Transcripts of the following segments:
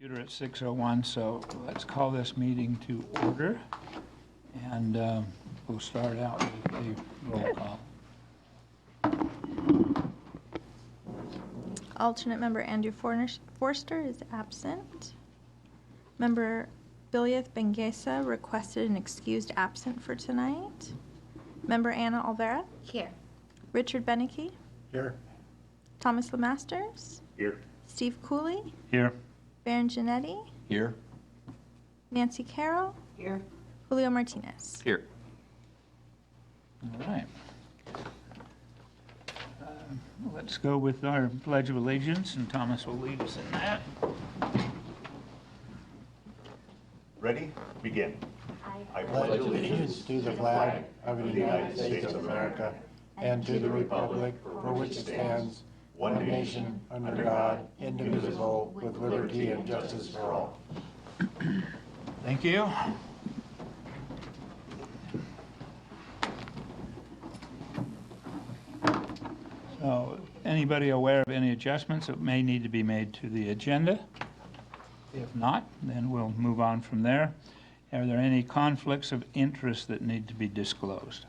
Computer at 6:01, so let's call this meeting to order, and we'll start out with a roll call. Alternate member Andrew Forster is absent. Member Biliath Bengesa requested an excused absent for tonight. Member Anna Olvera. Here. Richard Beneke. Here. Thomas Lemasters. Here. Steve Cooley. Here. Baron Janetti. Here. Nancy Carroll. Here. Julio Martinez. Here. All right. Let's go with our Pledge of Allegiance, and Thomas will lead us in that. Ready? Begin. I pledge allegiance to the flag of the United States of America and to the republic for which it stands, one nation, under God, indivisible, with liberty and justice for all. Thank you. So, anybody aware of any adjustments that may need to be made to the agenda? If not, then we'll move on from there. Are there any conflicts of interest that need to be disclosed?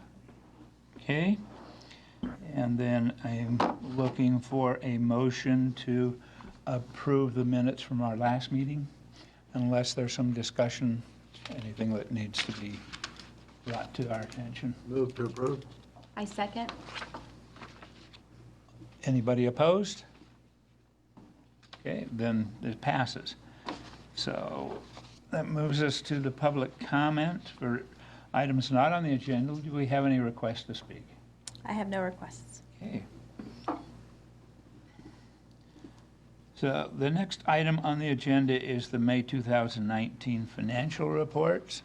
Okay. And then I'm looking for a motion to approve the minutes from our last meeting, unless there's some discussion, anything that needs to be brought to our attention. Move to approve. I second. Anybody opposed? Okay, then it passes. So that moves us to the public comment for items not on the agenda. Do we have any requests to speak? I have no requests. Okay. So the next item on the agenda is the May 2019 financial reports.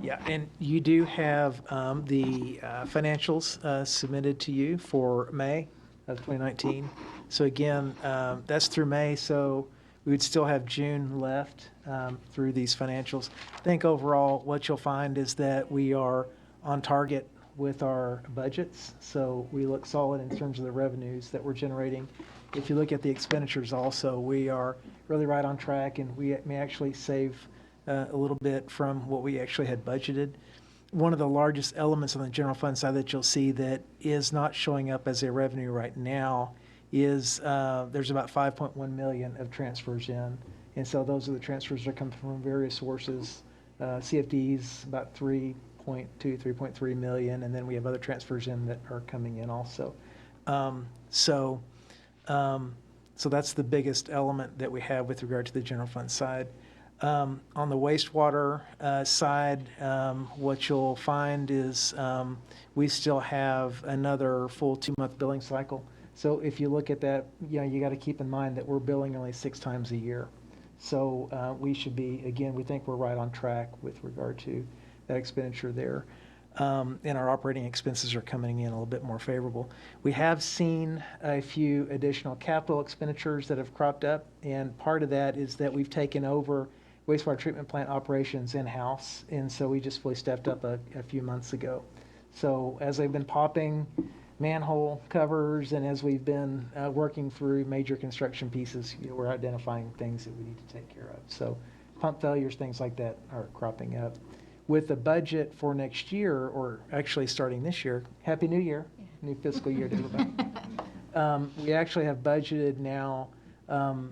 Yeah, and you do have the financials submitted to you for May of 2019. So again, that's through May, so we would still have June left through these financials. I think overall what you'll find is that we are on target with our budgets, so we look solid in terms of the revenues that we're generating. If you look at the expenditures also, we are really right on track, and we may actually save a little bit from what we actually had budgeted. One of the largest elements on the general fund side that you'll see that is not showing up as a revenue right now is there's about 5.1 million of transfers in. And so those are the transfers that come from various sources. CFDs, about 3.3 million, and then we have other transfers in that are coming in also. So that's the biggest element that we have with regard to the general fund side. On the wastewater side, what you'll find is we still have another full 2-month billing cycle. So if you look at that, you got to keep in mind that we're billing only 6 times a year. So we should be, again, we think we're right on track with regard to that expenditure there. And our operating expenses are coming in a little bit more favorable. We have seen a few additional capital expenditures that have cropped up, and part of that is that we've taken over wastewater treatment plant operations in-house, and so we just fully stepped up a few months ago. So as they've been popping manhole covers and as we've been working through major construction pieces, we're identifying things that we need to take care of. So pump failures, things like that are cropping up. With the budget for next year, or actually starting this year, Happy New Year, new fiscal year to everybody. We actually have budgeted now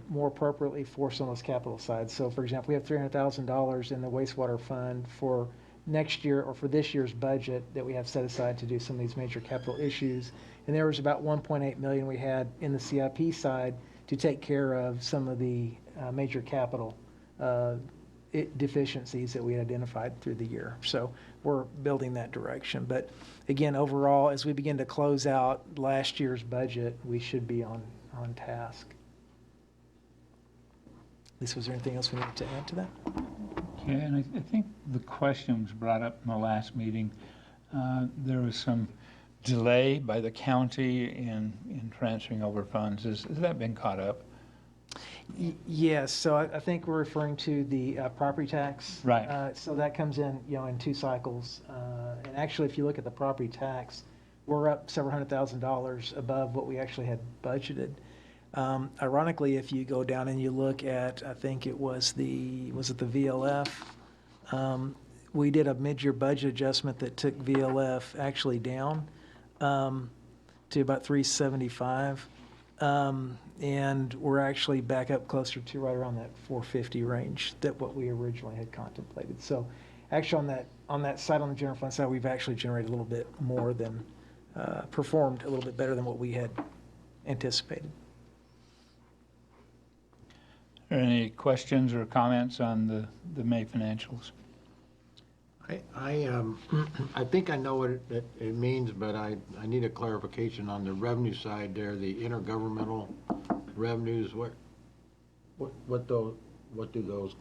more appropriately for some of those capital sides. So for example, we have $300,000 in the wastewater fund for next year, or for this year's budget, that we have set aside to do some of these major capital issues. And there was about 1.8 million we had in the CIP side to take care of some of the major capital deficiencies that we identified through the year. So we're building that direction. But again, overall, as we begin to close out last year's budget, we should be on task. Lisa, was there anything else we needed to add to that? Okay, and I think the question was brought up in the last meeting. There was some delay by the county in transferring over funds. Has that been caught up? Yes, so I think we're referring to the property tax. Right. So that comes in, in 2 cycles. And actually, if you look at the property tax, we're up several $100,000 above what we actually had budgeted. Ironically, if you go down and you look at, I think it was the VLF? We did a mid-year budget adjustment that took VLF actually down to about 375. And we're actually back up closer to right around that 450 range that what we originally had contemplated. So actually on that side, on the general fund side, we've actually generated a little bit more than, performed a little bit better than what we had anticipated. Are there any questions or comments on the May financials? I think I know what it means, but I need a clarification on the revenue side there, the intergovernmental revenues. What do those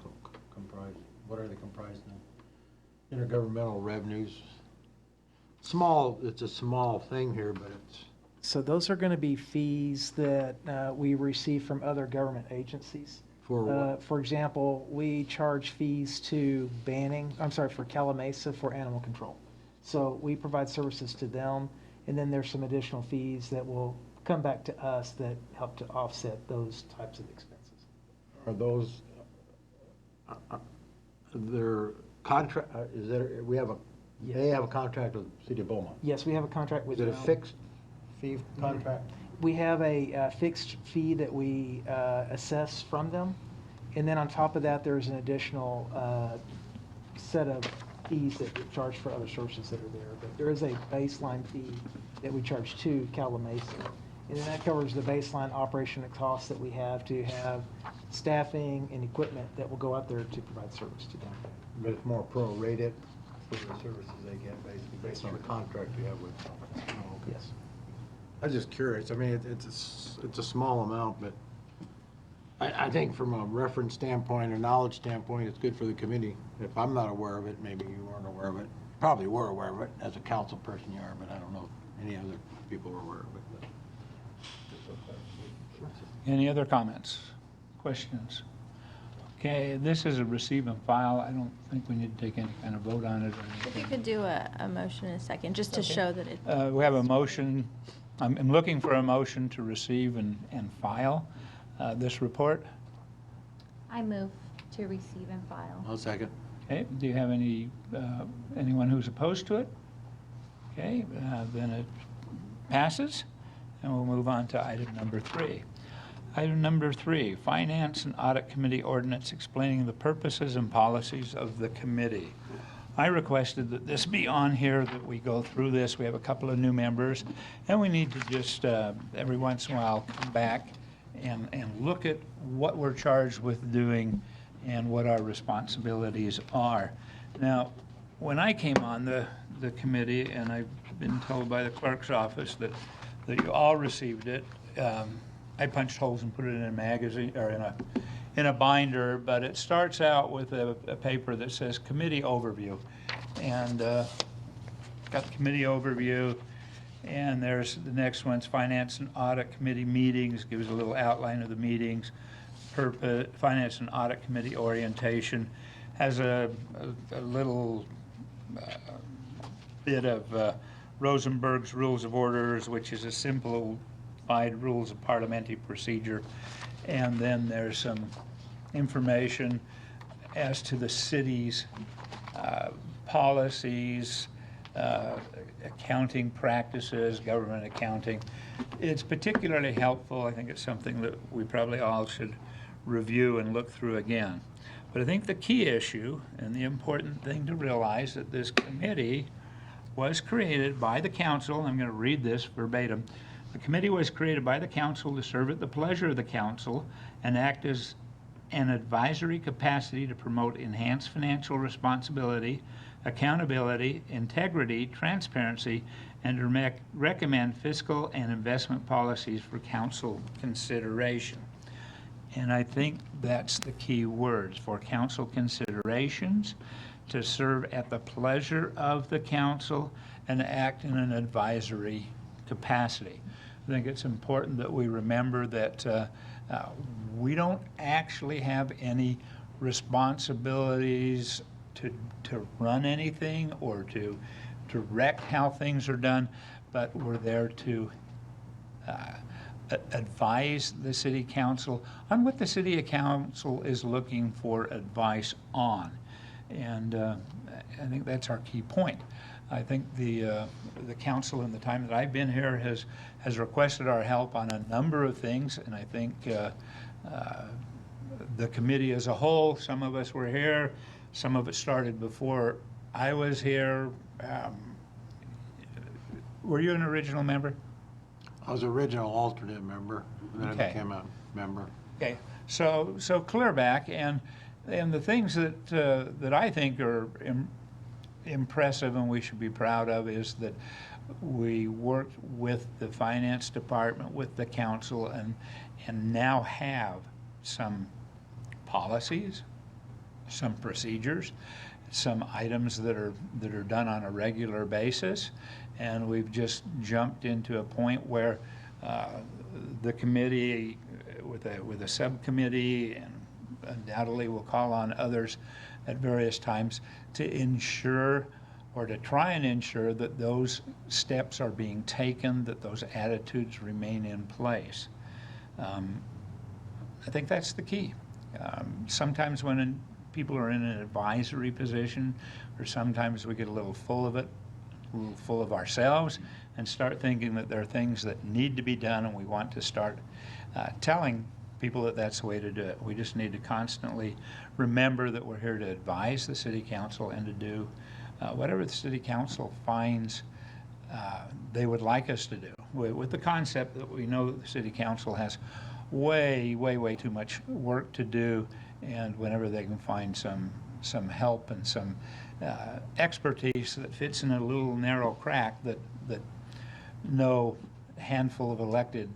comprise? What are they comprised of? Intergovernmental revenues. It's a small thing here, but it's. So those are going to be fees that we receive from other government agencies. For what? For example, we charge fees to for Calamasa for animal control. So we provide services to them, and then there's some additional fees that will come back to us that help to offset those types of expenses. Are those, their contract, they have a contract with the City of Beaumont? Yes, we have a contract with Is it them. a fixed fee contract? We have a fixed fee that we assess from them, and then on top of that, there's an additional set of fees that we charge for other services that are there. But there is a baseline fee that we charge to Calamasa, and then that covers the baseline operation costs that we have to have staffing and equipment that will go out there to provide service to them. But it's more prorated for the services they get, basically, based on the contract you have with them. Oh, okay. Yes. I was just curious. I mean, it's a small amount, but I think from a reference standpoint or knowledge standpoint, it's good for the committee. If I'm not aware of it, maybe you weren't aware of it. Probably were aware of it. As a council person, you are, but I don't know if any other people were aware of it. Any other comments, questions? Okay, this is a receive and file. I don't think we need to take any kind of vote on it or If you anything. could do a motion in a second, just to show that it. We have a motion. I'm looking for a motion to receive and file this report. I move to receive and file. I'll second. Okay, do you have anyone who's opposed to it? Okay, then it passes, and we'll move on to item number 3. Item number 3, Finance and Audit Committee Ordinance explaining the purposes and policies of the committee. I requested that this be on here, that we go through this. We have a couple of new members, and we need to just, every once in a while, come back and look at what we're charged with doing and what our responsibilities are. Now, when I came on the committee, and I've been told by the clerk's office that you all received it, I punched holes and put it in a magazine, or in a binder, but it starts out with a paper that says committee overview. And got the committee overview, and there's the next one's Finance and Audit Committee meetings, gives a little outline of the meetings. Finance and Audit Committee orientation has a little bit of Rosenberg's Rules of Orders, which is a simplified rules of parliamentary procedure. And then there's some information as to the city's policies, accounting practices, government accounting. It's particularly helpful. I think it's something that we probably all should review and look through again. But I think the key issue and the important thing to realize that this committee was created by the council. I'm going to read this verbatim. The committee was created by the council to serve at the pleasure of the council and act as an advisory capacity to promote enhanced financial responsibility, accountability, integrity, transparency, and to recommend fiscal and investment policies for council consideration. And I think that's the key words, for council considerations, to serve at the pleasure of the council and act in an advisory capacity. I think it's important that we remember that Uh, We don't actually have any responsibilities to run anything or to direct how things are done, but we're there to advise the city council on what the city council is looking for advice on. And I think that's our key point. I think the council in the time that I've been here has requested our help on a number of things, and I think the committee as a whole, some of us were here, some of it started before I was here. Were you an original member? I was original alternate member, and then I Okay. became a member. Okay, so clear back, and the things that I think are impressive and we should be proud of is that we worked with the finance department, with the council, and now have some policies, some procedures, some items that are done on a regular basis, and we've just jumped into a point where the committee with a subcommittee, and undoubtedly will call on others at various times to ensure or to try and ensure that those steps are being taken, that those attitudes remain in place. I think that's the key. Sometimes when people are in an advisory position, or sometimes we get a little full of it, a little full of ourselves, and start thinking that there are things that need to be done, and we want to start telling people that that's the way to do it. We just need to constantly remember that we're here to advise the city council and to do whatever the city council finds they would like us to do, with the concept that we know that the city council has way too much work to do, and whenever they can find some help and some expertise that fits in a little narrow crack that no handful of elected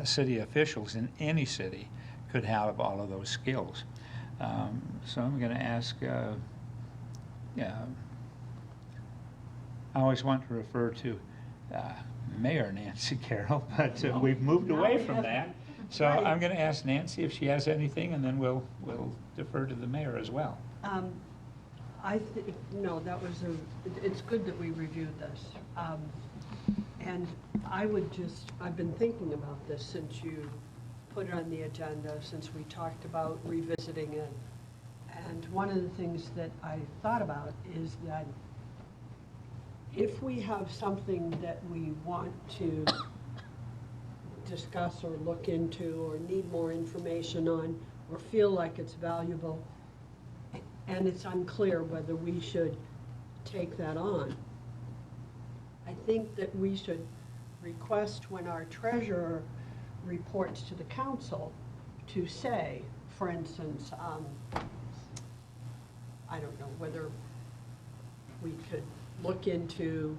city officials in any city could have all of those skills. So I'm going to ask, I always want to refer to Mayor Nancy Carroll, but we've moved away from that. So I'm going to ask Nancy if she has anything, and then we'll defer to the mayor as well. No, that was it's good that we reviewed this. And I've been thinking about this since you put it on the agenda, since we talked about revisiting it. And one of the things that I thought about is that if we have something that we want to discuss or look into or need more information on or feel like it's valuable, and it's unclear whether we should take that on, I think that we should request when our treasurer reports to the council to say, for instance, I don't know, whether we could look into,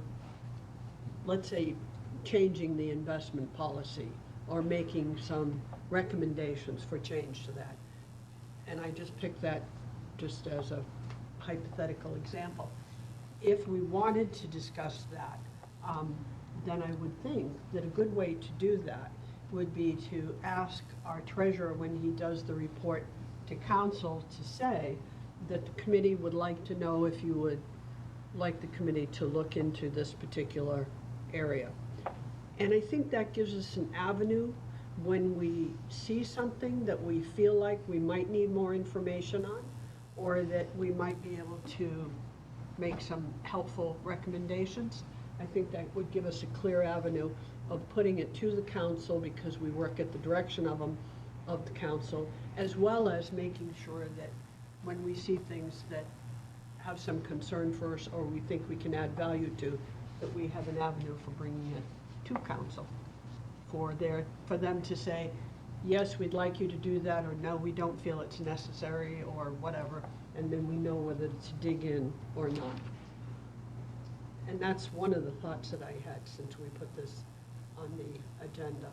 let's say, changing the investment policy or making some recommendations for change to that. And I just picked that just as a hypothetical example. If we wanted to discuss that, then I would think that a good way to do that would be to ask our treasurer when he does the report to council to say that the committee would like to know if you would like the committee to look into this particular area. And I think that gives us an avenue when we see something that we feel like we might need more information on, or that we might be able to make some helpful recommendations. I think that would give us a clear avenue of putting it to the council, because we work at the direction of them, of the council, as well as making sure that when we see things that have some concern for us or we think we can add value to, that we have an avenue for bringing it to council for them to say, yes, we'd like you to do that, or no, we don't feel it's necessary, or whatever, and then we know whether to dig in or not. And that's one of the thoughts that I had since we put this on the agenda.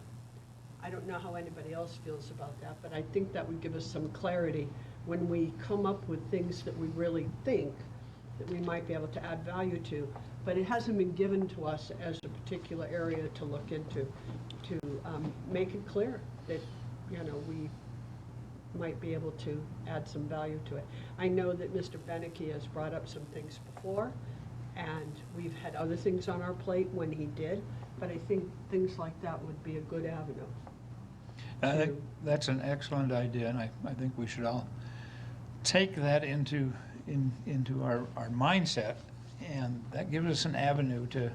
I don't know how anybody else feels about that, but I think that would give us some clarity when we come up with things that we really think that we might be able to add value to, but it hasn't been given to us as a particular area to look into, to make it clear that we might be able to add some value to it. I know that Mr. Beneke has brought up some things before, and we've had other things on our plate when he did, but I think things like that would be a good avenue. I think that's an excellent idea, and I think we should all take that into our mindset, and that gives us an avenue to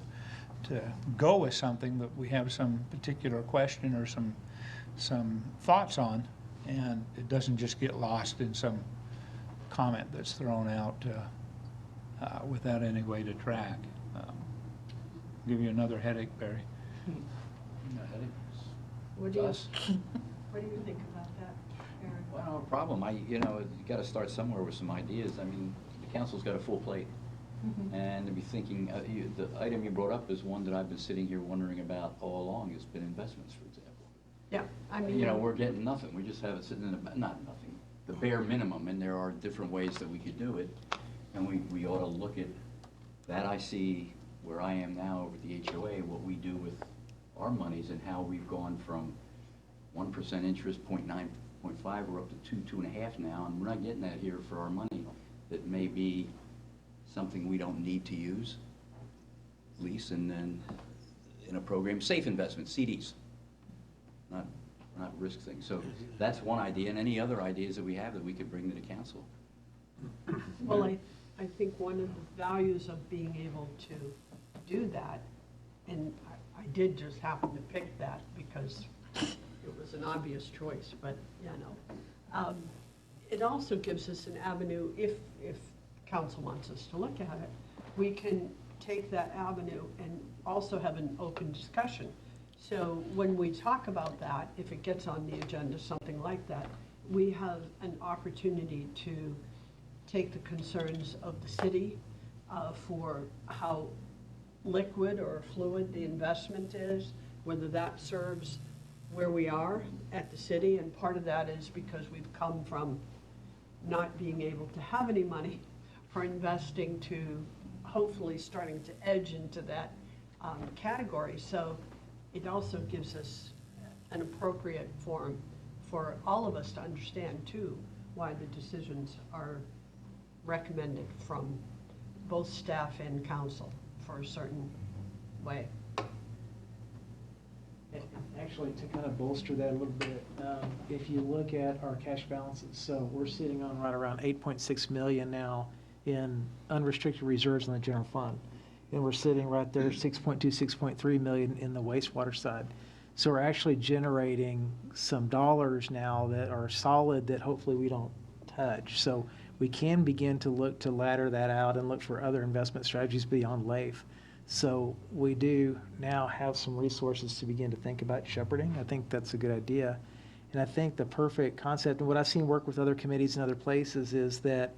go with something that we have some particular question or some thoughts on, and it doesn't just get lost in some comment that's thrown out without any way to track. Give you another headache, Barry. What do you think about that, Aaron? Well, no problem. You got to start somewhere with some ideas. I mean, the council's got a full plate. And to be thinking, the item you brought up is one that I've been sitting here wondering about all along. It's been investments, for example. Yeah, I mean. We're getting nothing. We just have it sitting in not nothing, the bare minimum, and there are different ways that we could do it. And we ought to look at that. I see where I am now over the HOA, what we do with our monies and how we've gone from 1% interest, 0.9, 0.5, we're up to 2.5 now, and we're not getting that here for our money. That may be something we don't need to use, lease, and then in a program, safe investments, CDs, not risk things. So that's one idea, and any other ideas that we have that we could bring to the council. Well, I think one of the values of being able to do that, and I did just happen to pick that because it was an obvious choice, but, it also gives us an avenue, if council wants us to look at it, we can take that avenue and also have an open discussion. So when we talk about that, if it gets on the agenda, something like that, we have an opportunity to take the concerns of the city for how liquid or fluid the investment is, whether that serves where we are at the city, and part of that is because we've come from not being able to have any money for investing to hopefully starting to edge into that category. So it also gives us an appropriate forum for all of us to understand too why the decisions are recommended from both staff and council for a certain way. Actually, to kind of bolster that a little bit, if you look at our cash balances, so we're sitting on right around 8.6 million now in unrestricted reserves in the general fund. And we're sitting right there, 6.2, 6.3 million in the wastewater side. So we're actually generating some dollars now that are solid that hopefully we don't touch. So we can begin to look to ladder that out and look for other investment strategies beyond LAIF. So we do now have some resources to begin to think about shepherding. I think that's a good idea. And I think the perfect concept, and what I've seen work with other committees in other places, is that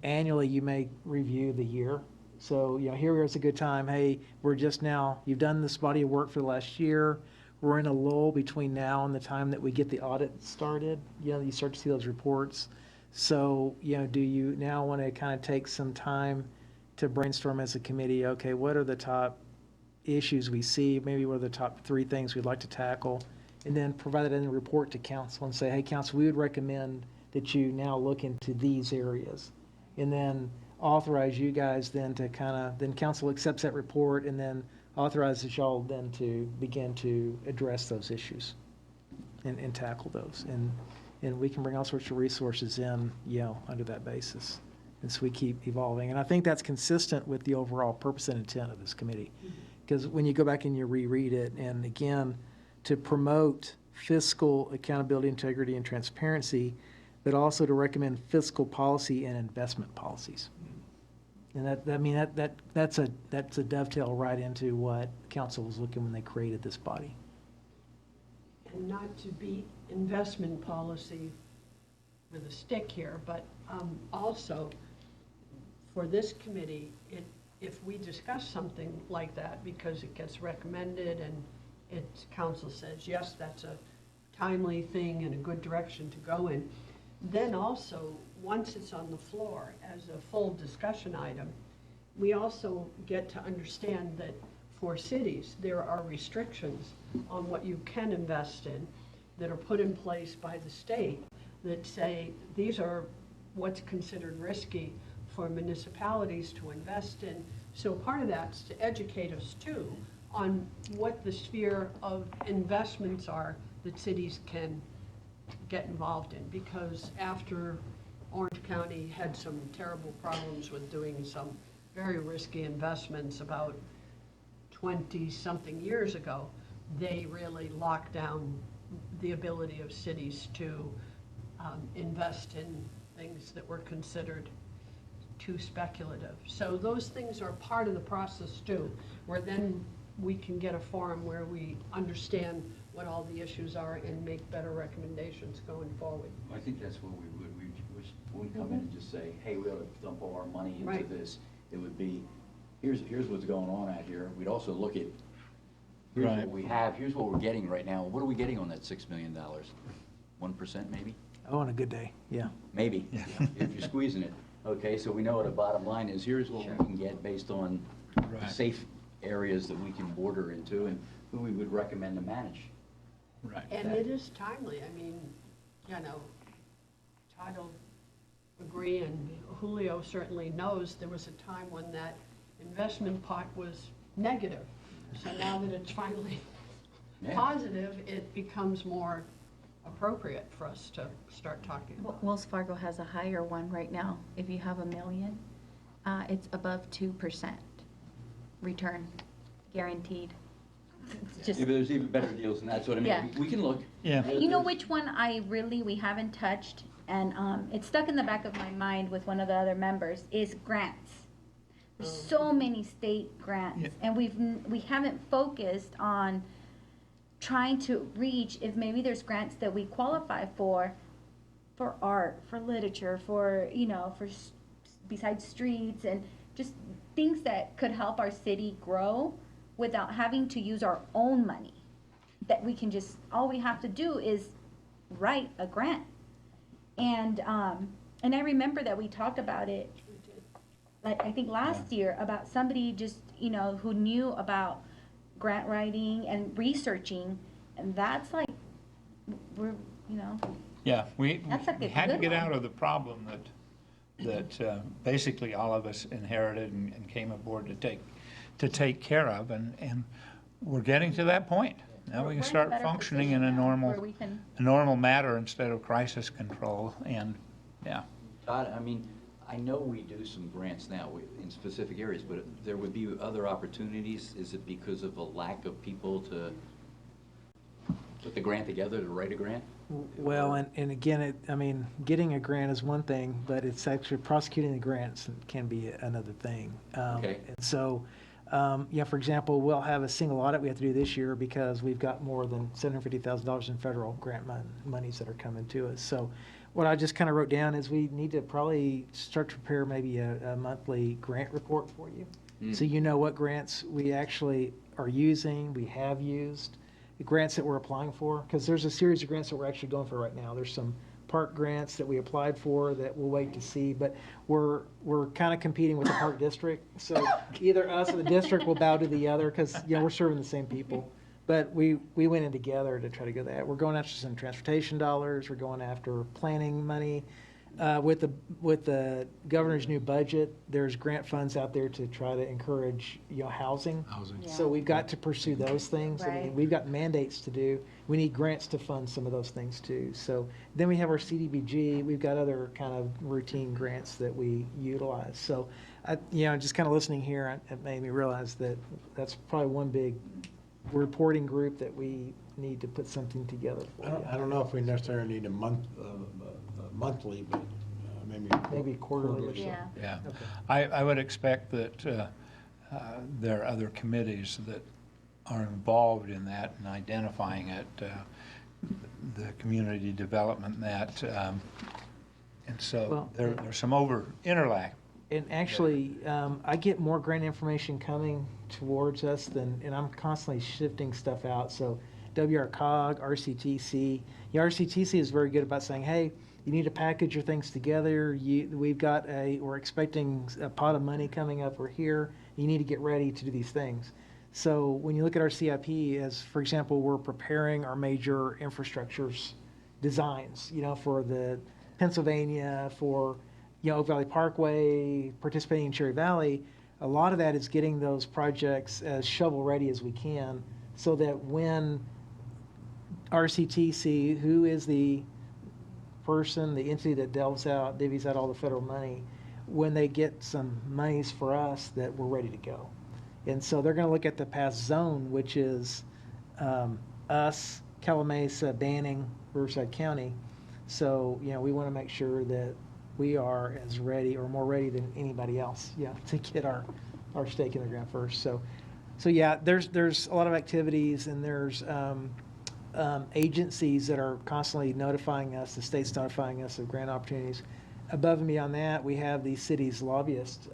annually you may review the year. So, here is a good time. Hey, you've done this body of work for the last year. We're in a lull between now and the time that we get the audit started. You start to see those reports. So, do you now want to kind of take some time to brainstorm as a committee, okay, what are the top issues we see? Maybe what are the top 3 things we'd like to tackle? And then provide it in a report to council and say, hey, council, we would recommend that you now look into these areas. And then authorize you guys then to then council accepts that report and then authorizes y'all then to begin to address those issues and tackle those. And we can bring all sorts of resources in, under that basis. And so we keep evolving. And I think that's consistent with the overall purpose and intent of this committee. Because when you go back and you reread it, and again, to promote fiscal accountability, integrity, and transparency, but also to recommend fiscal policy and investment policies. And that's a dovetail right into what council was looking when they created this body. And not to be investment policy with a stick here, but also for this committee, if we discuss something like that because it gets recommended and council says, yes, that's a timely thing and a good direction to go in, then also, once it's on the floor as a full discussion item, we also get to understand that for cities, there are restrictions on what you can invest in. that are put in place by the state that say these are what's considered risky for municipalities to invest in. So part of that's to educate us too on what the sphere of investments are that cities can get involved in. Because after Orange County had some terrible problems with doing some very risky investments about 20-something years ago, they really locked down the ability of cities to invest in things that were considered too speculative. So those things are part of the process too, where then we can get a forum where we understand what all the issues are and make better recommendations going forward. I think that's what we wouldn't come in and just say, hey, we ought to dump all our money into Right. this. It would be, here's what's going on out here. We'd also look at, here's Right. what we have, here's what we're getting right now. What are we getting on that $6 million? 1% maybe? Oh, on a good day, yeah. Maybe, if you're squeezing it. Okay, so we know what the bottom line is. Here's what we can get based on Right. safe areas that we can border into and who we would recommend to manage. Right. And it is timely. I mean, you know, Todd will agree, and Julio certainly knows there was a time when that investment pot was negative. So now that it's finally Yeah. positive, it becomes more appropriate for us to start talking about. Wells Fargo has a higher one right now. If you have $1 million, it's above 2% return, guaranteed. It's just, If there's even better deals than that, so I mean, Yeah. we can look. Yeah. you know which one we haven't touched, and it's stuck in the back of my mind with one of the other members, is grants. There's so many state grants, Yeah. and we haven't focused on trying to reach, if maybe there's grants that we qualify for art, for literature, for, besides streets, and just things that could help our city grow without having to use our own money. That we can just, all we have to do is write a grant. And I remember that we talked about it, like, I think last year, about somebody just, who knew about grant writing and researching, and that's like, Yeah, we That's like a had to good get one. out of the problem that basically all of us inherited and came aboard to take care of, and we're getting to that point. Now we We're can in a start better functioning in a position now normal, where we can- matter instead of crisis control, and, yeah. Todd, I mean, I know we do some grants now in specific areas, but there would be other opportunities. Is it because of a lack of people to put the grant together, to write a grant? Well, and again, getting a grant is one thing, but it's actually prosecuting the grants can be another thing. Okay. And so, for example, we'll have a single audit we have to do this year because we've got more than $750,000 in federal grant monies that are coming to us. So what I just kind of wrote down is we need to probably start to prepare maybe a monthly grant report for you. So you know what grants we actually are using, we have used, the grants that we're applying for, because there's a series of grants that we're actually going for right now. There's some park grants that we applied for that we'll wait to see, but we're kind of competing with the park district. So either us or the district will bow to the other because, we're serving the same people. But we went in together to try to go that. We're going after some transportation dollars. We're going after planning money. With the governor's new budget, there's grant funds out there to try to encourage, housing. Yeah. So we've got to pursue those things. I mean, Right. we've got mandates to do. We need grants to fund some of those things too. So then we have our CDBG. We've got other kind of routine grants that we utilize. So, just kind of listening here, it made me realize that that's probably one big reporting group that we need to put something together for. I don't know if we necessarily need a monthly, but Maybe quarterly or something. Yeah. Yeah. Okay. I would expect that there are other committees that are involved in that and identifying it, the community development, and so Well, there's some interlap. And actually, I get more grant information coming towards us and I'm constantly shifting stuff out. So WRCOG, RCTC. RCTC is very good about saying, hey, you need to package your things together. We're expecting a pot of money coming up. We're here. You need to get ready to do these things. So when you look at our CIP, as for example, we're preparing our major infrastructures designs, for the Pennsylvania, for, Oak Valley Parkway, participating in Cherry Valley. A lot of that is getting those projects as shovel-ready as we can, so that when RCTC, who is the person, the entity that divvies out all the federal money, when they get some monies for us, that we're ready to go. And so they're going to look at the past zone, which is us, Calamasa, Banning, Riverside County. So, we want to make sure that we are as ready or more ready than anybody else, to get our stake in the ground first. So yeah, there's a lot of activities, and there's agencies that are constantly notifying us, the state's notifying us of grant opportunities. Above and beyond that, we have the city's lobbyists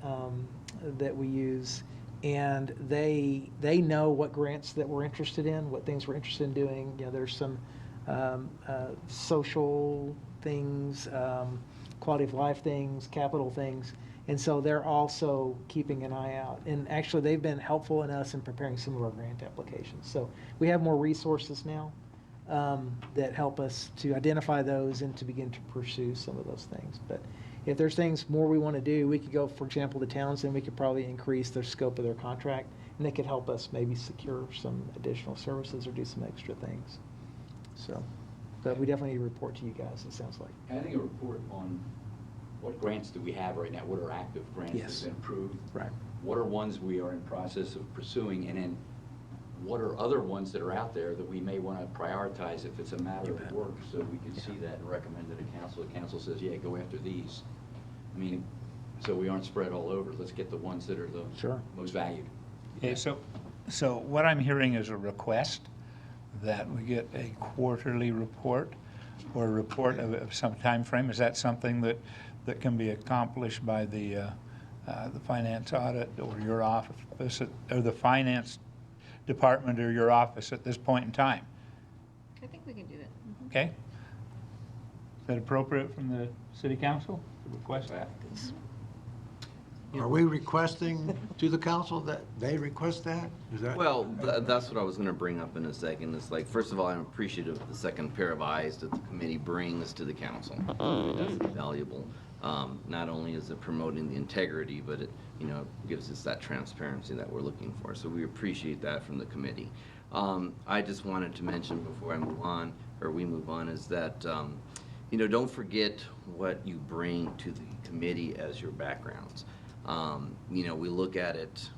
that we use, and they know what grants that we're interested in, what things we're interested in doing. There's some social things, quality of life things, capital things, and so they're also keeping an eye out. And actually, they've been helpful in us in preparing some of our grant applications. So we have more resources now that help us to identify those and to begin to pursue some of those things. But if there's things more we want to do, we could go, for example, to Townsend. We could probably increase their scope of their contract, and they could help us maybe secure some additional services or do some extra things. So, but we definitely need to report to you guys, it sounds like. I think a report on what grants do we have right now, what are active grants that Yes. have been approved? Right. What are ones we are in process of pursuing, and then what are other ones that are out there that we may want to prioritize if it's a matter of work, so we can see that and recommend to the council. The council says, yeah, go after these. I mean, so we aren't spread all over. Let's get the ones that are the Sure. most valued. Okay, so what I'm hearing is a request that we get a quarterly report or a report of some time frame. Is that something that can be accomplished by the finance audit or your office, or the finance department or your office at this point in time? I think we can do that. Okay? Is that appropriate from the city council to request that? Are we requesting to the council that they request that? Is that? Well, that's what I was going to bring up in a second. It's like, first of all, I'm appreciative of the second pair of eyes that the committee brings to the council. That's valuable. Not only is it promoting the integrity, but it, gives us that transparency that we're looking for. So we appreciate that from the committee. I just wanted to mention before I move on, or we move on, is that, don't forget what you bring to the committee as your backgrounds. We look at it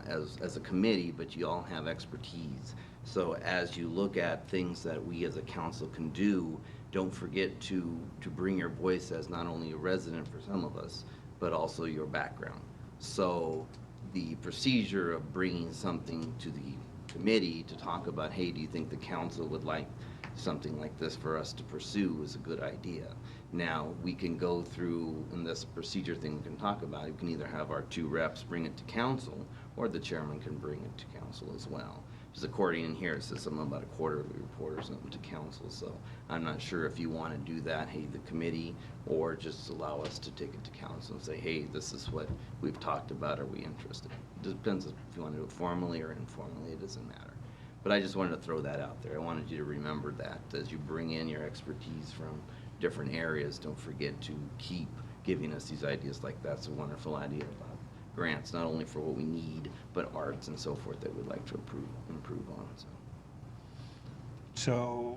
as a committee, but you all have expertise. So as you look at things that we as a council can do, don't forget to bring your voice as not only a resident for some of us, but also your background. So the procedure of bringing something to the committee to talk about, hey, do you think the council would like something like this for us to pursue, is a good idea. Now, we can go through, in this procedure thing we can talk about, we can either have our two reps bring it to council, or the chairman can bring it to council as well. There's accordion in here, it says something about a quarterly report or something to council, so I'm not sure if you want to do that, hey, the committee, or just allow us to take it to council and say, hey, this is what we've talked about, are we interested? It depends if you want to do it formally or informally, it doesn't matter. But I just wanted to throw that out there. I wanted you to remember that as you bring in your expertise from different areas, don't forget to keep giving us these ideas. Like, that's a wonderful idea about grants, not only for what we need, but arts and so forth that we'd like to improve on. So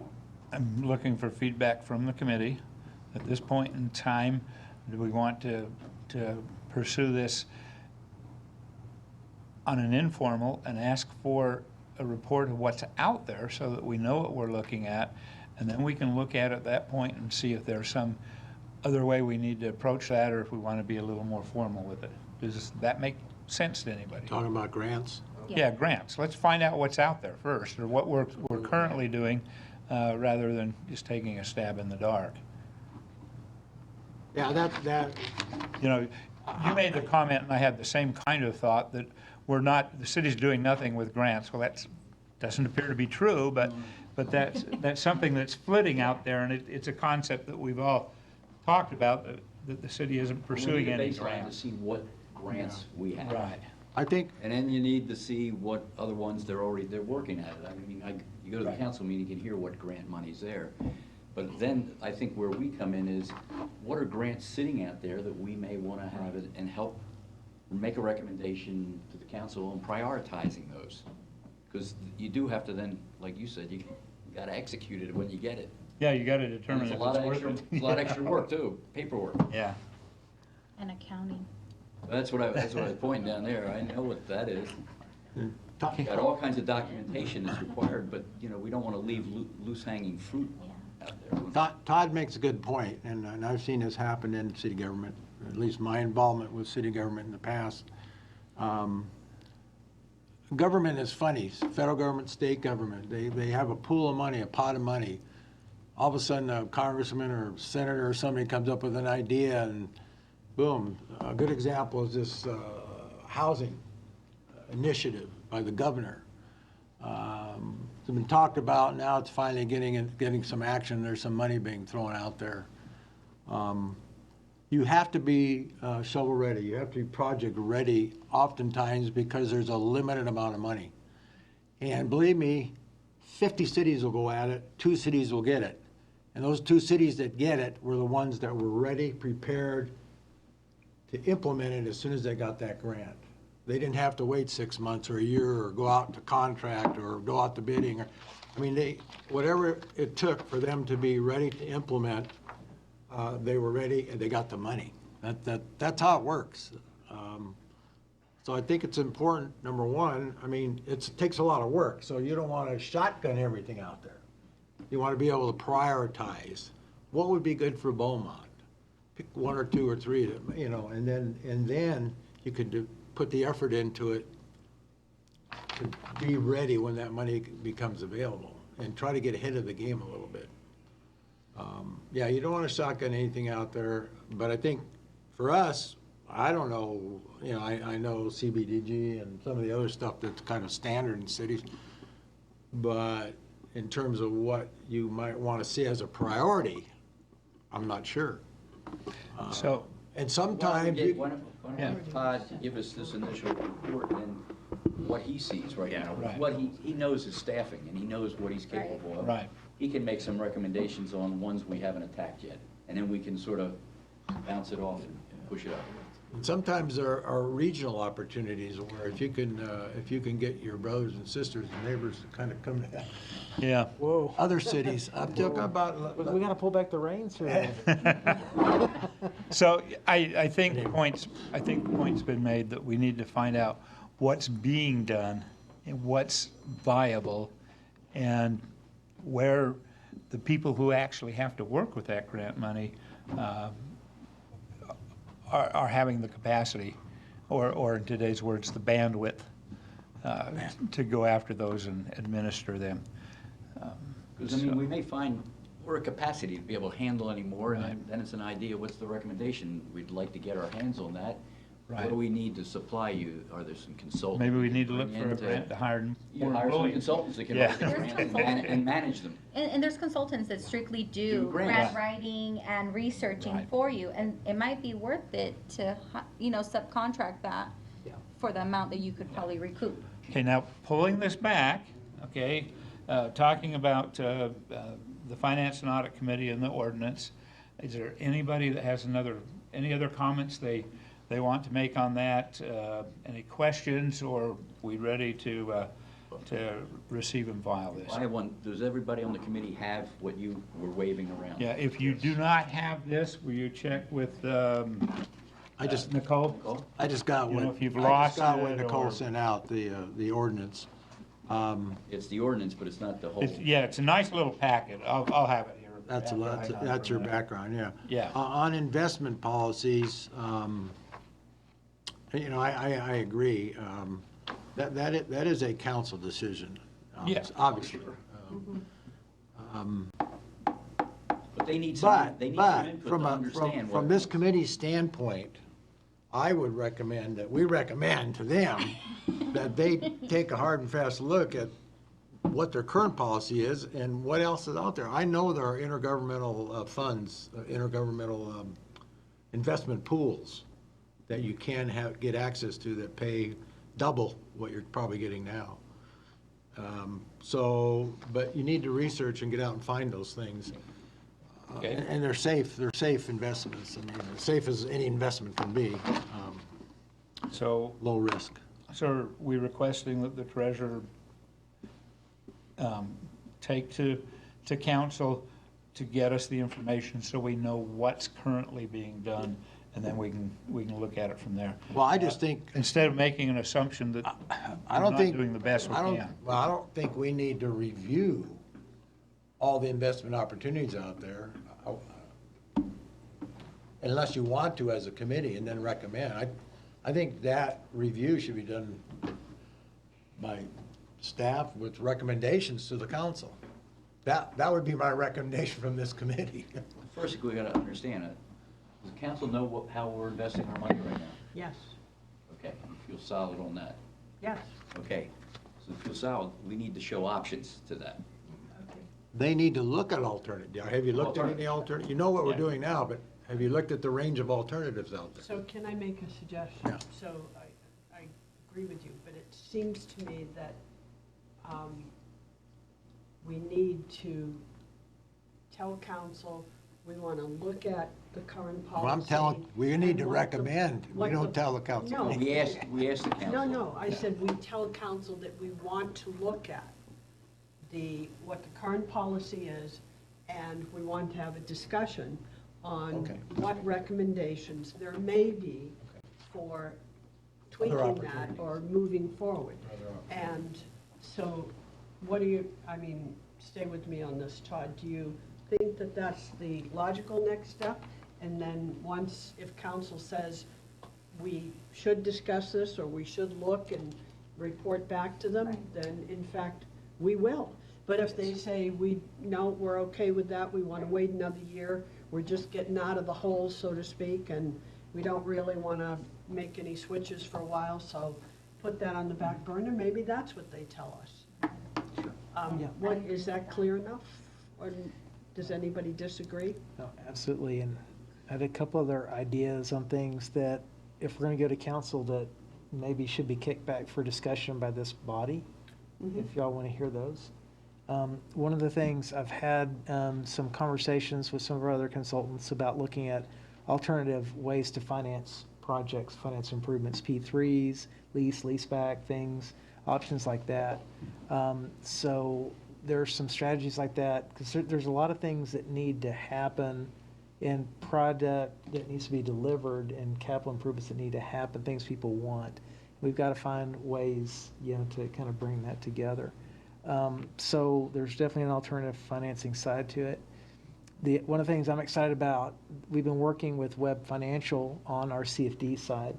I'm looking for feedback from the committee. At this point in time, do we want to pursue this on an informal and ask for a report of what's out there so that we know what we're looking at, and then we can look at it at that point and see if there's some other way we need to approach that, or if we want to be a little more formal with it? Does that make sense to anybody? Talking about grants? Yeah, grants. Let's find out what's out there first, or what we're currently doing, rather than just taking a stab in the dark. Yeah, that. You made the comment, and I had the same kind of thought, that the city's doing nothing with grants. Well, that doesn't appear to be true, but that's something that's flitting out there, and it's a concept that we've all talked about, that the city isn't pursuing any baseline to grants. see what grants we have. Right. I think, And then you need to see what other ones they're working at it. I mean, you go to the council meeting, you can hear what grant money's there. But then I think where we come in is, what are grants sitting out there that we may want to have it and help make a recommendation to the council on prioritizing those? Because you do have to then, like you said, you got to execute it when you get it. Yeah, you got to And determine it's a if lot it's of worth extra, it. it's a lot of extra work too, paperwork. Yeah. And accounting. That's what I was pointing down there. I know what that is. talking, Got all kinds of documentation that's required, but, we don't want to leave loose hanging fruit out there. Todd makes a good point, and I've seen this happen in city government, at least my involvement with city government in the past. Government is funny, federal government, state government, they have a pool of money, a pot of money. All of a sudden, a congressman or senator or somebody comes up with an idea, and boom. A good example is this housing initiative by the governor. It's been talked about, now it's finally getting some action. There's some money being thrown out there. You have to be shovel ready. You have to be project ready oftentimes because there's a limited amount of money. And believe me, 50 cities will go at it, 2 cities will get it. And those 2 cities that get it were the ones that were ready, prepared to implement it as soon as they got that grant. They didn't have to wait 6 months or a year or go out to contract or go out to bidding. Whatever it took for them to be ready to implement, they were ready and they got the money. That's how it works. So I think it's important, number one, it takes a lot of work, so you don't want to shotgun everything out there. You want to be able to prioritize what would be good for Beaumont. Pick 1 or 2 or 3, and then you could put the effort into it to be ready when that money becomes available and try to get ahead of the game a little bit. Yeah, you don't want to shotgun anything out there, but I think for us, I don't know, I know CBDG and some of the other stuff that's kind of standard in cities, but in terms of what you might want to see as a priority, I'm not sure. So, And sometimes, Why don't Todd give us this initial report and what he sees right now? Right. What he knows his staffing, and he knows what he's capable of. Right. He can make some recommendations on ones we haven't attacked yet, and then we can sort of bounce it off and push it up. sometimes there are regional opportunities where if you can get your brothers and sisters and neighbors to kind of come to yeah. Whoa. other cities. I'm talking about. We got to pull back the reins here. So I think the point's been made that we need to find out what's being done and what's viable and where the people who actually have to work with that grant money are having the capacity, or in today's words, the bandwidth to go after those and administer them. Because, we may find we're at capacity to be able to handle any more, and then it's an idea, what's the recommendation? We'd like to get our hands on that. What Right. do we need to supply you? Are there some consultants? Maybe we can need to look bring for a in grant to hire You more hire some employees. consultants that can Yeah. look at grants and manage them. And there's consultants that strictly do Do grants. grant writing and researching Right. for you, and it might be worth it to, subcontract that for the amount that you could probably recoup. Okay, now, pulling this back, okay, talking about the Finance and Audit Committee and the ordinance, is there anybody that has any other comments they want to make on that? Any questions, or we ready to receive and file this? I have one. Does everybody on the committee have what you were waving around? Yeah, if you do not have this, will you check with Nicole? Nicole? I just got You know, what if you've lost what it Nicole or- sent out, the ordinance. It's the ordinance, but it's not the whole. It's a nice little packet. I'll have it here. That's your background, yeah. Yeah. On investment policies, I agree. That is a council decision. Yeah. Obviously. But they need some But input from to understand what. from this committee's standpoint, I would recommend we recommend to them that they take a hard and fast look at what their current policy is and what else is out there. I know there are intergovernmental funds, investment pools that you can get access to that pay double what you're probably getting now. So, but you need to research and get out and find those things. Okay. And they're safe investments, and as safe as any investment can be, So, low risk. so are we requesting that the treasurer take to council to get us the information so we know what's currently being done, and then we can look at it from there. Well, I just think, Instead of making an assumption that I we're don't not think. doing the best we I don't- can. Well, I don't think we need to review all the investment opportunities out there, unless you want to as a committee and then recommend. I think that review should be done by staff with recommendations to the council. That would be my recommendation from this committee. First, we gotta understand it. Does the council know how we're investing our money right now? Yes, Okay, you feel solid on that? yes. Okay, so to feel solid, we need to show options to that. They need to look at alternative. Have you looked at any alternative? You know what we're Yeah. doing now, but have you looked at the range of alternatives out there? So can I make a suggestion? Yeah. So I agree with you, but it seems to me that we need to tell council, we want to look at the current policy. Well, I'm telling, we need to and what the- recommend, we what don't the- tell the council. No. We asked the council. No, I said we tell council that we want to look at what the current policy is, and we want to have a discussion on Okay. what recommendations there may be for tweaking that opportunities. or moving forward. Other And so, what do you, stay with me on this, Todd, do you think that that's the logical next step? And then once, if council says we should discuss this, or we should look and report back to them, then in fact, we will. But if they say, no, we're okay with that, we want to wait another year, we're just getting out of the hole, so to speak, and we don't really want to make any switches for a while, so put that on the back burner, maybe that's what they tell us. What, is that clear enough? Or does anybody disagree? No, absolutely, and I had a couple other ideas on things that, if we're gonna go to council, that maybe should be kicked back for discussion by this body, if y'all wanna hear those. One of the things, I've had some conversations with some of our other consultants about looking at alternative ways to finance projects, finance improvements, P3s, leaseback things, options like that. So there's some strategies like that, because there's a lot of things that need to happen in product that needs to be delivered and capital improvements that need to happen, things people want. We've got to find ways, to kind of bring that together. So there's definitely an alternative financing side to it. One of the things I'm excited about, we've been working with Web Financial on our CFD side.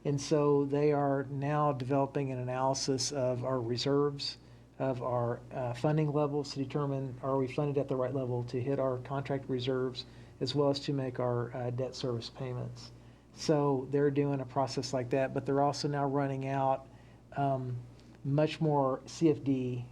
And so they are now developing an analysis of our reserves, of our funding levels to determine, are we funded at the right level to hit our contract reserves, as well as to make our debt service payments. So they're doing a process like that, but they're also now running out much more CFD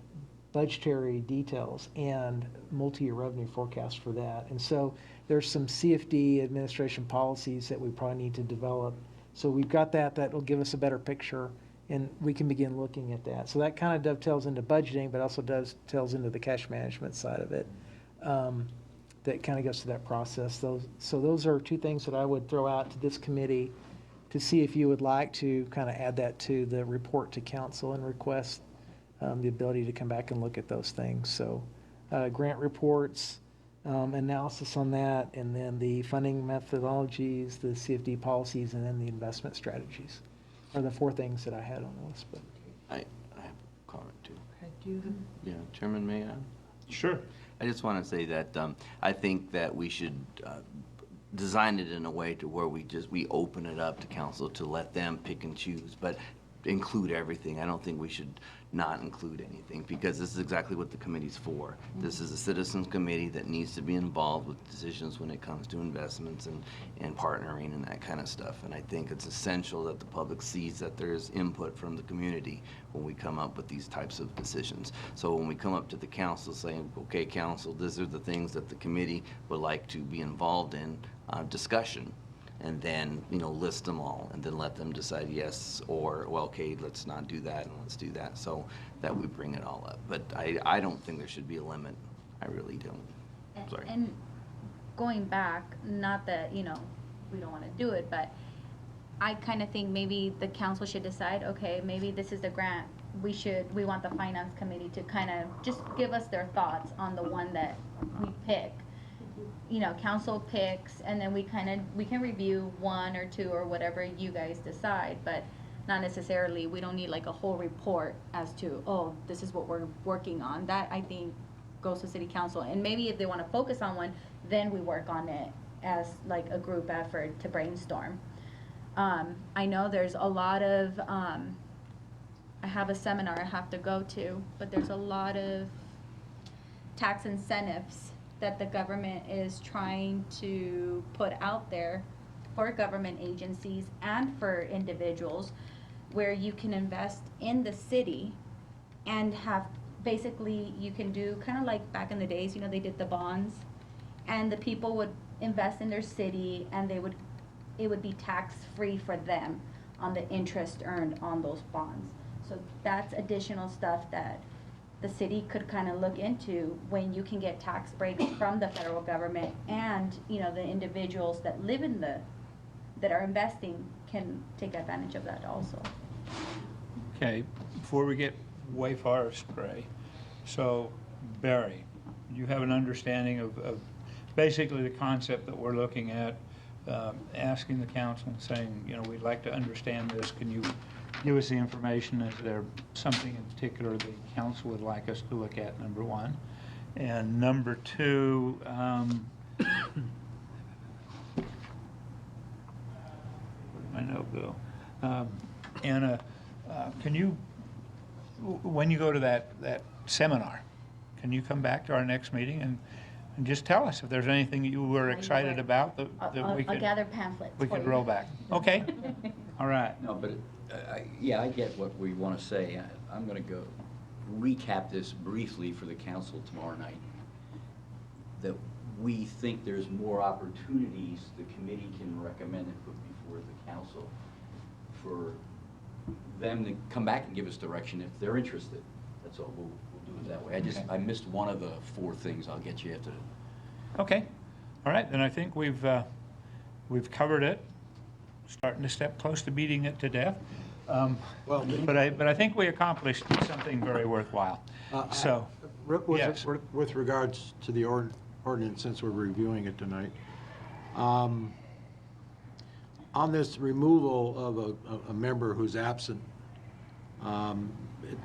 budgetary details and multi-year revenue forecast for that. And so there's some CFD administration policies that we probably need to develop. So we've got that will give us a better picture, and we can begin looking at that. So that kind of dovetails into budgeting, but also dovetails into the cash management side of it. That kind of goes to that process. Those are two things that I would throw out to this committee to see if you would like to kind of add that to the report to council and request the ability to come back and look at those things. So grant reports, analysis on that, and then the funding methodologies, the CFD policies, and then the investment strategies are the four things that I had on the list. But I have a comment too. Okay, do you? Yeah, Chairman, may I? Sure. I just want to say that I think that we should design it in a way to where we open it up to council to let them pick and choose, but include everything. I don't think we should not include anything, because this is exactly what the committee's for. This is a citizens committee that needs to be involved with decisions when it comes to investments and partnering and that kind of stuff. And I think it's essential that the public sees that there's input from the community when we come up with these types of decisions. So when we come up to the council saying, okay, council, these are the things that the committee would like to be involved in discussion, and then, you know, list them all, and then let them decide yes, or, well, okay, let's not do that, and let's do that, so that we bring it all up. But I don't think there should be a limit. I really don't. Sorry. And going back, not that, you know, we don't want to do it, but I kind of think maybe the council should decide, okay, maybe this is the grant. We want the finance committee to kind of just give us their thoughts on the one that we pick. You know, council picks, and then we can review one or two or whatever you guys decide, but not necessarily, we don't need like a whole report as to, oh, this is what we're working on. That, I think, goes to city council, and maybe if they want to focus on one, then we work on it as like a group effort to brainstorm. I know there's a lot of, I have a seminar I have to go to, but there's a lot of tax incentives that the government is trying to put out there for government agencies and for individuals, where you can invest in the city and have, basically, you can do kind of like back in the days, you know, they did the bonds, and the people would invest in their city, and it would be tax-free for them on the interest earned on those bonds. So that's additional stuff that the city could kind of look into, when you can get tax breaks from the federal government, and, you know, the individuals that live in that are investing can take advantage of that also. Okay, before we get way far astray, so Barry, you have an understanding of basically the concept that we're looking at, asking the council and saying, you know, we'd like to understand this, can you give us the information? Is there something in particular the council would like us to look at, number one? And number two, where'd my note go? Anna, can you, when you go to that seminar, can you come back to our next meeting and just tell us if there's anything you were excited about that we I'll could, gather pamphlets we for could you. roll back? Okay, all right. No, but, yeah, I get what we want to say. I'm going to go recap this briefly for the council tomorrow night. That we think there's more opportunities the committee can recommend and put before the council for them to come back and give us direction if they're interested. That's all. We'll do it that way. I missed one of the four things. I'll get you after. Okay, all right, then I think we've covered it. Starting to step close to beating it to death. But I think we accomplished something very worthwhile. So, yes. With regards to the ordinance, since we're reviewing it tonight, on this removal of a member who's absent,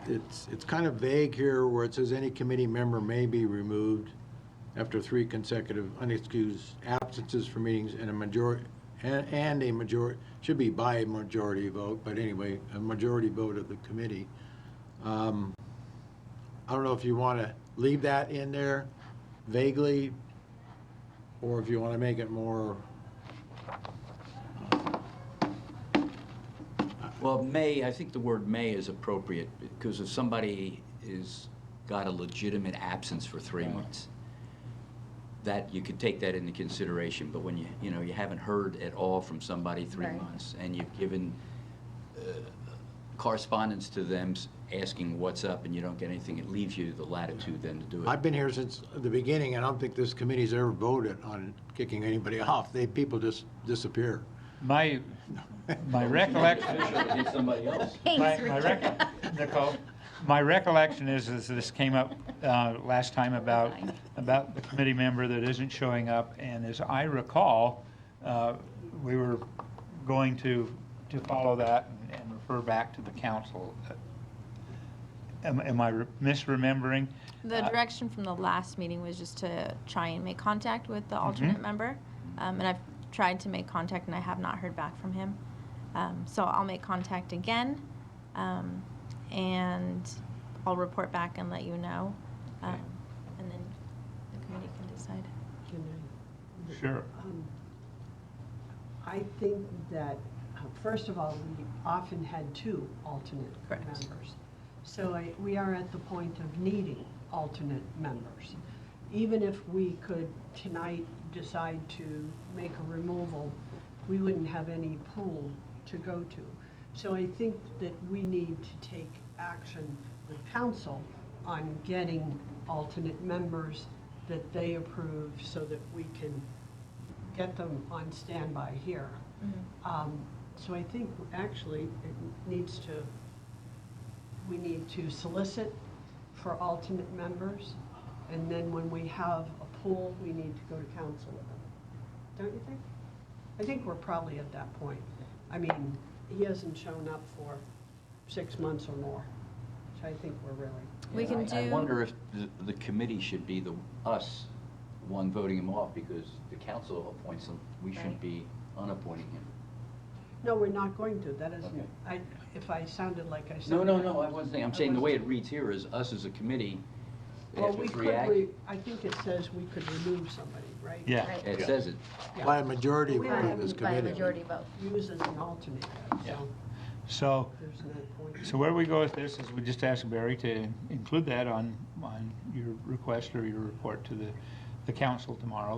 it's kind of vague here where it says any committee member may be removed after 3 consecutive unexcused absences from meetings, and a majority, should be by a majority vote, but anyway, a majority vote of the committee. I don't know if you want to leave that in there vaguely, or if you want to make it more. Well, I think the word may is appropriate, because if somebody is got a legitimate absence for 3 months, that you could take that into consideration. But when you haven't heard at all from somebody 3 Right. months, and you've given correspondence to them asking what's up, and you don't get anything, it leaves you the latitude then to do it. I've been here since the beginning, and I don't think this committee's ever voted on kicking anybody off. People just disappear. My recollection, Get somebody else. Nicole, my recollection is this came up last time about the committee member that isn't showing up, and as I recall, we were going to follow that and refer back to the council. Am I misremembering? The direction from the last meeting was just to try and make contact with the alternate member. And I've tried to make contact, and I have not heard back from him. So I'll make contact again, and I'll report back and let you know. And then the committee can decide. Can I- Sure. I think that, first of all, we often had 2 alternate Correct. members. So we are at the point of needing alternate members. Even if we could tonight decide to make a removal we wouldn't have any pool to go to. So I think that we need to take action with council on getting alternate members that they approve so that we can get them on standby here. So I think actually we need to solicit for alternate members, and then when we have a pool, we need to go to council with them. Don't you think? I think we're probably at that point. I mean, he hasn't shown up for 6 months or more, so I think we're really. We can I do- wonder if the committee should be us one voting him off, because the council appoints him. We shouldn't be unappointing him. No, we're not going to. That isn't, Okay. if I sounded like I said. No, I wasn't saying, I'm saying the way it reads here is us as a committee, Well, after we three could, acts, I think it says we could remove somebody, right? Yeah. Right. it says it. Yeah. By a majority We vote don't of this By a committee. majority vote. Use as an alternate, Yeah. so So, there's no point. so where we go with this is we just ask Barry to include that on your request or your report to the council tomorrow,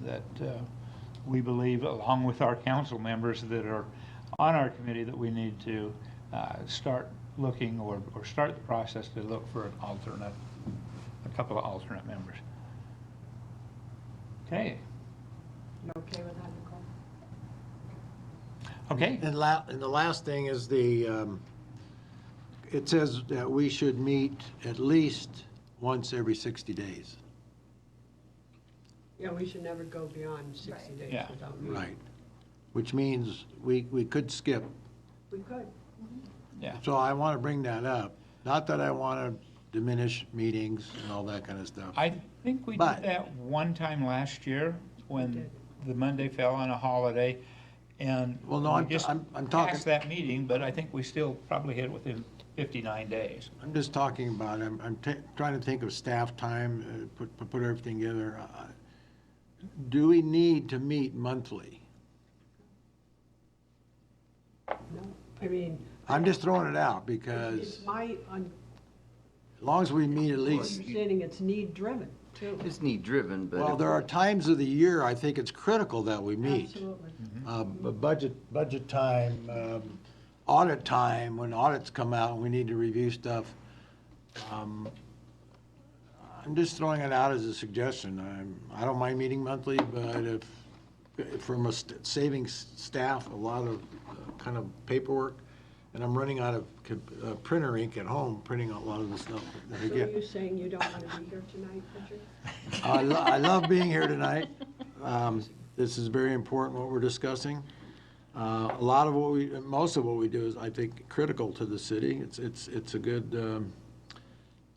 that we believe, along with our council members that are on our committee, that we need to start looking or start the process to look for a couple of alternate members. Okay. You okay with that, Nicole? Okay. And the last thing is it says that we should meet at least once every 60 days. Yeah, we should never go beyond 60 days Yeah. without meeting. Right. Which means we could skip. We could. Yeah. So I want to bring that up. Not that I want to diminish meetings and all that kind of stuff. I think we did But- that one time last year when did. the Monday fell on a holiday, and Well, no, we I'm just talking- passed that meeting, but I think we still probably hit it within 59 days. I'm just talking about, trying to think of staff time, put everything together. Do we need to meet monthly? No, I mean. I'm just throwing it out It's because my as long as we meet at least, understanding it's need-driven, too. It's need-driven, but. well, if- there are times of the year I think it's critical that we meet. Absolutely. Budget time, audit time, when audits come out and we need to review stuff. I'm just throwing it out as a suggestion. I don't mind meeting monthly, but if from saving staff a lot of kind of paperwork, and I'm running out of printer ink at home, printing a lot of the stuff that I So get. are you saying you don't want to be here tonight, Richard? I love being here tonight. This is very important, what we're discussing. Most of what we do is, I think, critical to the city. It's a good,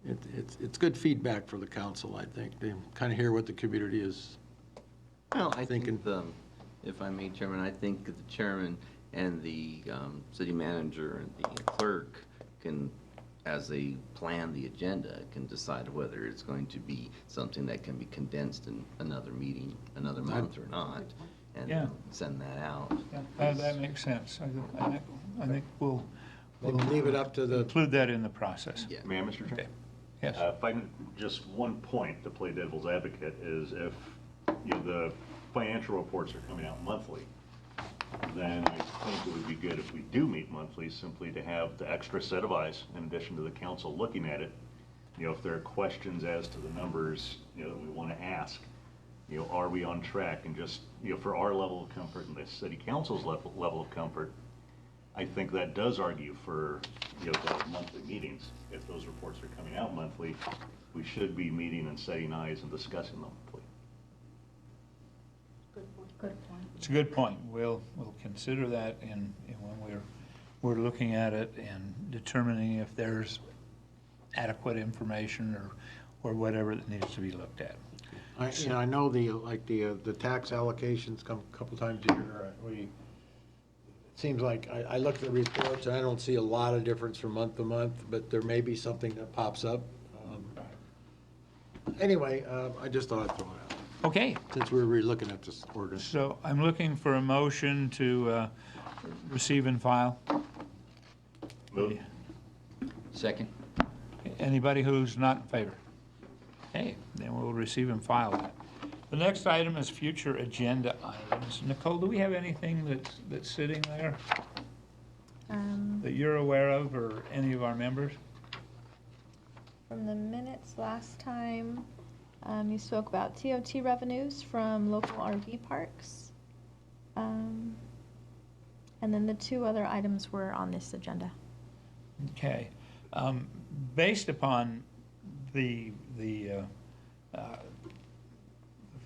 it's good feedback for the council, I think, to kind of hear what the community is. Well, I think, thinking. if I may, Chairman, I think that the chairman and the city manager and the clerk can, as they plan the agenda, can decide whether it's going to be something that can be condensed in another meeting, another month or not, and Yeah. send that out. Yeah, that makes sense. I think we'll Leave it up to the, include that in the process. Yeah. May I, Mr. Chair? Okay. Yes. If I can, just one point to play devil's advocate is if, the financial reports are coming out monthly, then I think it would be good if we do meet monthly, simply to have the extra set of eyes, in addition to the council looking at it. If there are questions as to the numbers, that we want to ask, are we on track? And just, for our level of comfort and the city council's level of comfort, I think that does argue for, the monthly meetings. If those reports are coming out monthly, we should be meeting and setting eyes and discussing them monthly. Good point. It's a good point. We'll consider that in when we're looking at it and determining if there's adequate information or whatever that needs to be looked at. I know the tax allocations come a couple times a year. It seems like, I look at the reports, and I don't see a lot of difference from month to month, but there may be something that pops up. Anyway, I just thought I'd throw it out, Okay, since we're re-looking at this ordinance. so I'm looking for a motion to receive and file. Move. Second? Anybody who's not in favor? Okay, then we'll receive and file that. The next item is future agenda items. Nicole, do we have anything that's sitting there that you're aware of, or any of our members? From the minutes last time, you spoke about TOT revenues from local RV parks. And then the two other items were on this agenda. Okay. Based upon the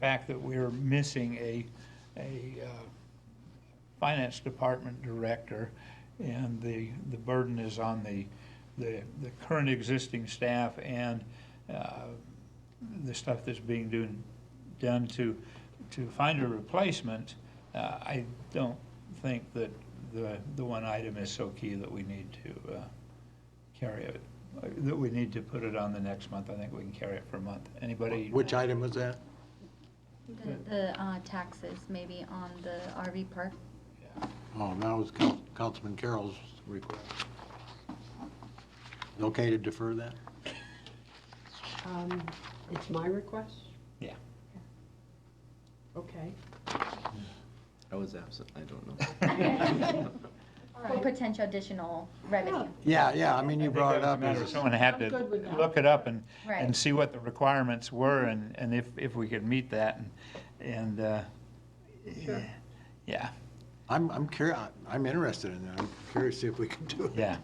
fact that we're missing a finance department director, and the burden is on the current existing staff and the stuff that's being done to find a replacement, I don't think that the one item is so key that we need to carry it, that we need to put it on the next month. I think we can carry it for a month. Anybody? Which item was that? The taxes, maybe on the RV park. Oh, that was Councilman Carroll's request. Okay to defer that? It's my request? Yeah. Okay. I was absent, I don't know. For potential additional revenue. Yeah, I mean, you brought it up. Matter as if a- someone had I'm good with to that. look it up and Right. see what the requirements were, and if we could meet that, and Sure. yeah. I'm curious, I'm interested in that. I'm curious to see if we can do it. Yeah,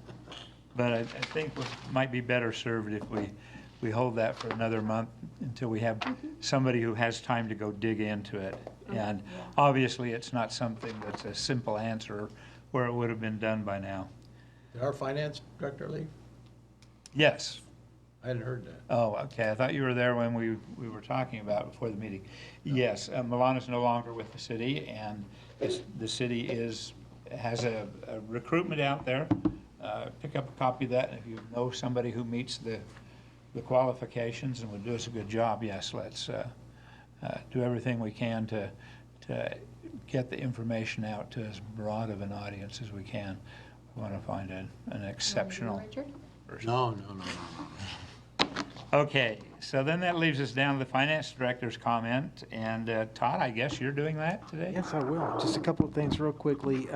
but I think we might be better served if we hold that for another month until we have somebody who has time to go dig into it. And obviously, it's not something that's a simple answer where it would have been done by now. Did our finance director leave? Yes. I hadn't heard that. Oh, okay, I thought you were there when we were talking about it before the meeting. Yes, Milana's no longer with the city, and the city has a recruitment out there. Pick up a copy of that, and if you know somebody who meets the qualifications and would do us a good job, yes, let's do everything we can to get the information out to as broad of an audience as we can. We want to find an exceptional person. No. Okay, so then that leaves us down to the finance director's comment, and Todd, I guess you're doing that today? Yes, I will. Just a couple of things real quickly.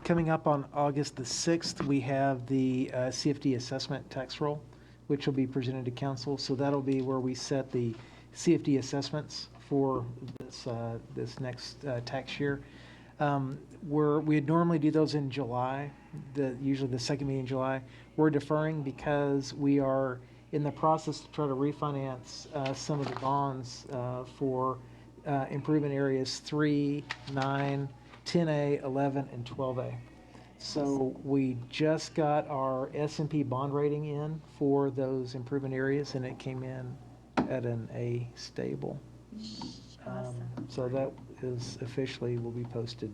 Coming up on August the 6th, we have the CFD assessment tax roll, which will be presented to council. So that'll be where we set the CFD assessments for this next tax year. We'd normally do those in July, usually the second meeting in July. We're deferring because we are in the process to try to refinance some of the bonds for improvement areas 3, 9, 10A, 11, and 12A. So we just got our S&P bond rating in for those improvement areas, and it came in at an A stable. So that is officially will be posted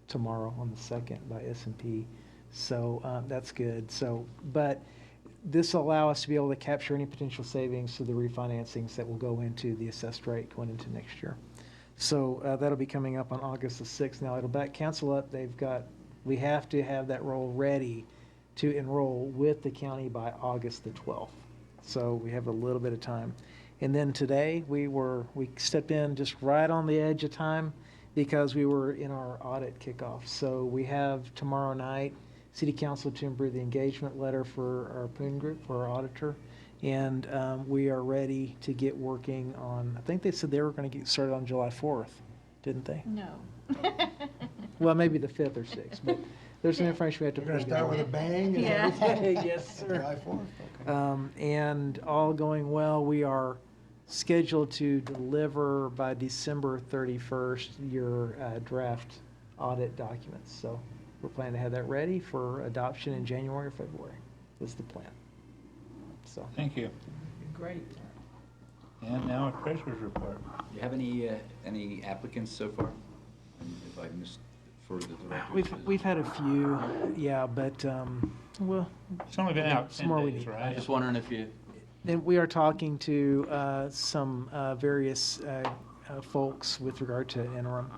tomorrow on the 2nd by S&P. So that's good. So, but this will allow us to be able to capture any potential savings to the refinancings that will go into the assessed rate going into next year. So that'll be coming up on August the 6th. Now it'll back cancel up. We have to have that roll ready to enroll with the county by August the 12th. So we have a little bit of time. And then today we stepped in just right on the edge of time because we were in our audit kickoff. So we have tomorrow night City Council to improve the engagement letter for our Poon Group, for our auditor. And we are ready to get working on, I think they said they were going to get started on July 4th, didn't they? No. Well, maybe the 5th or 6th, but there's some information we have to We're put gonna start with a together. bang and Yeah. everything? Yes, sir. July 4th, okay. And all going well, we are scheduled to deliver by December 31st your draft audit documents. So we're planning to have that ready for adoption in January or February is the plan. So Thank you. Great. And now a treasurer's report. Do you have any applicants so far? And if I missed for the director. we've had a few, yeah, but well, It's only been out Some 10 more we days, need. I'm right? just wondering if you, and we are talking to some various folks with regard to interim.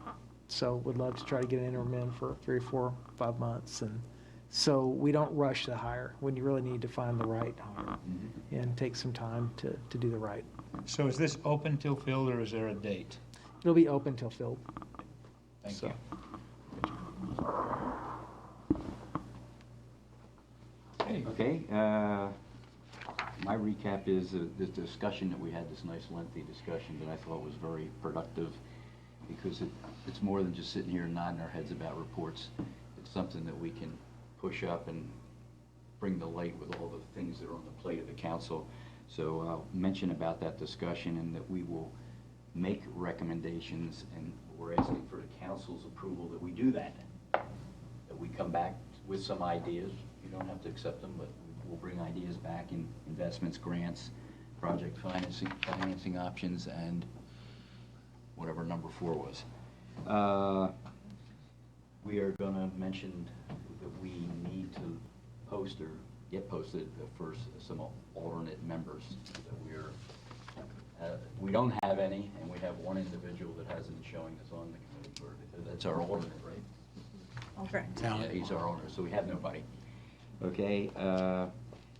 So would love to try to get an interim in for 3, 4, 5 months and So we don't rush the hire when you really need to find the right hire and take some time to do the right. So is this open till filled, or is there a date? It'll be open till filled. Thank So- you. Okay. Okay, my recap is the discussion that we had, this nice lengthy discussion that I thought was very productive, because it's more than just sitting here and nodding our heads about reports. It's something that we can push up and bring to light with all the things that are on the plate of the council. So I'll mention about that discussion, and that we will make recommendations, and we're asking for the council's approval that we do that. That we come back with some ideas. You don't have to accept them, but we'll bring ideas back in investments, grants, project financing options, and whatever number 4 was. We are going to mention that we need to post or get posted for some alternate members. That we don't have any, and we have one individual that hasn't been showing that's on the committee. That's our alternate, right? Correct. Yeah, he's our owner, so we have nobody. Okay, and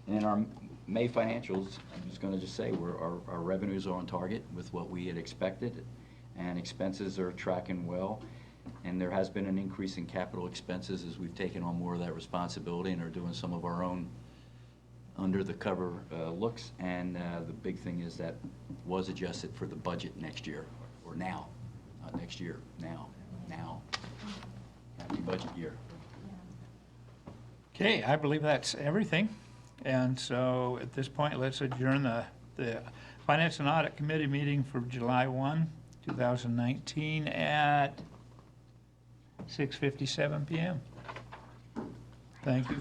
in our May financials, I'm just gonna say, our revenues are on target with what we had expected, and expenses are tracking well. And there has been an increase in capital expenses as we've taken on more of that responsibility and are doing some of our own under the cover looks. And the big thing is that was adjusted for the budget next year, or now, not next year, now. Happy budget year. Okay, I believe that's everything. And so at this point, let's adjourn the Finance and Audit Committee meeting for July 1, 2019 at 6:57 PM. Thank you.